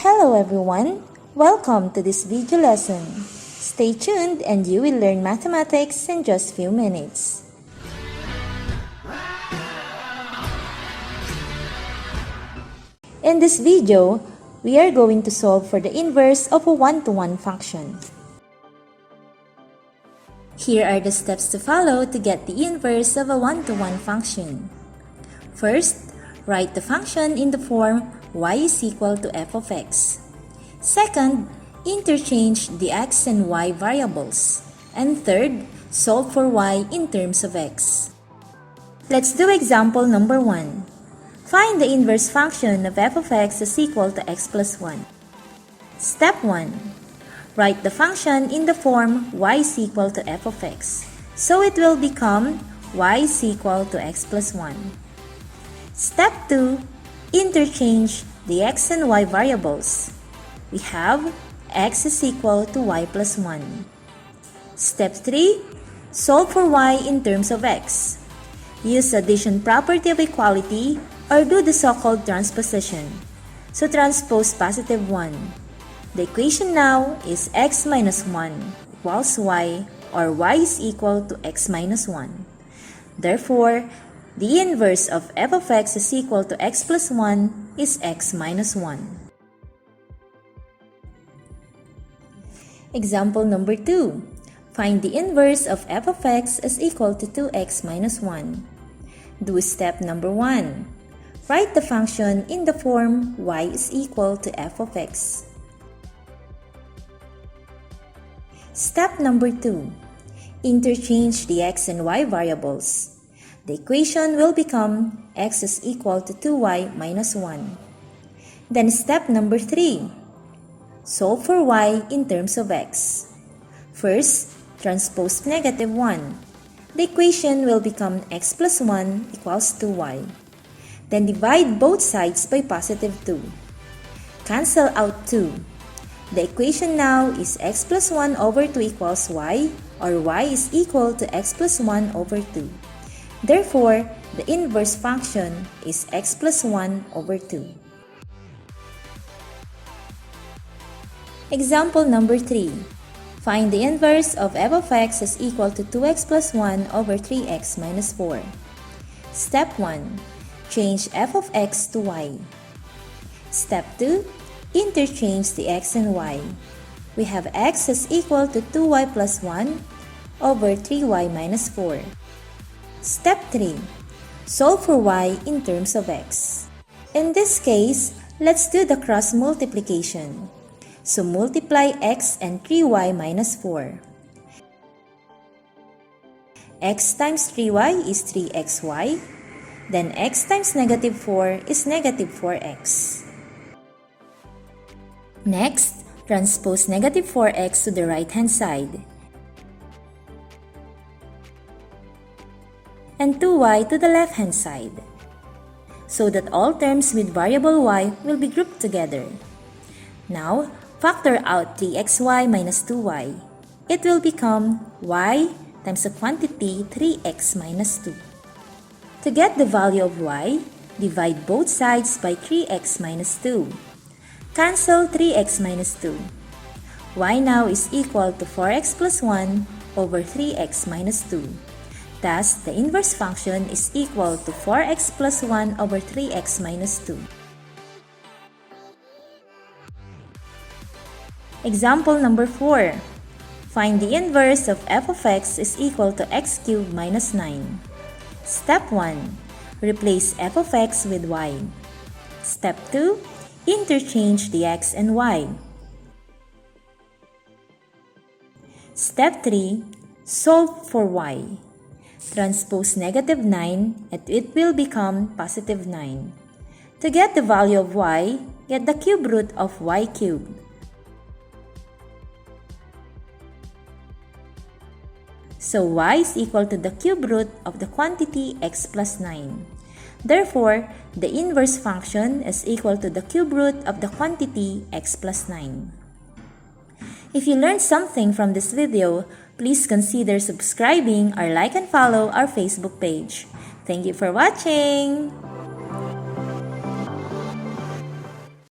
Hello everyone! Welcome to this video lesson. Stay tuned and you will learn mathematics in just few minutes. In this video, we are going to solve for the inverse of a one-to-one function. Here are the steps to follow to get the inverse of a one-to-one function. First, write the function in the form y is equal to f of x. Second, interchange the x and y variables. And third, solve for y in terms of x. Let's do example number 1. Find the inverse function of f of x is equal to x plus 1. Step 1. Write the function in the form y is equal to f of x. So it will become y is equal to x plus 1. Step 2. Interchange the x and y variables. We have x is equal to y plus 1. Step 3. Solve for y in terms of x. Use addition property of equality or do the so-called transposition. So transpose positive 1. The equation now is x minus 1 equals y, or y is equal to x minus 1. Therefore, the inverse of f of x is equal to x plus 1 is x minus 1. Example number 2. Find the inverse of f of x is equal to 2x minus 1. Do step number 1. Write the function in the form y is equal to f of x. Step number 2. Interchange the x and y variables. The equation will become x is equal to 2y minus 1. Then step number 3. Solve for y in terms of x. First, transpose negative 1. The equation will become x plus 1 equals 2y. Then divide both sides by positive 2. Cancel out 2. The equation now is x plus 1 over 2 equals y, or y is equal to x plus 1 over 2. Therefore, the inverse function is x plus 1 over 2. Example number 3. Find the inverse of f of x is equal to 2x plus 1 over 3x minus 4. Step 1. Change f of x to y. Step 2. Interchange the x and y. We have x is equal to 2y plus 1 over 3y minus 4. Step 3. Solve for y in terms of x. In this case, let's do the cross multiplication. So multiply x and 3y minus 4. X times 3y is 3xy. Then x times negative 4 is negative 4x. Next, transpose negative 4x to the right-hand side. And 2y to the left-hand side. So that all terms with variable y will be grouped together. Now, factor out 3xy minus 2y. It will become y times the quantity 3x minus 2. To get the value of y, divide both sides by 3x minus 2. Cancel 3x minus 2. Y now is equal to 4x plus 1 over 3x minus 2. Thus, the inverse function is equal to 4x plus 1 over 3x minus 2. Example number 4. Find the inverse of f of x is equal to x cubed minus 9. Step 1. Replace f of x with y. Step 2. Interchange the x and y. Step 3. Solve for y. Transpose negative 9 and it will become positive 9. To get the value of y, get the cube root of y cubed. So y is equal to the cube root of the quantity x plus 9. Therefore, the inverse function is equal to the cube root of the quantity x plus 9. If you learned something from this video, please consider subscribing or like and follow our Facebook page. Thank you for watching!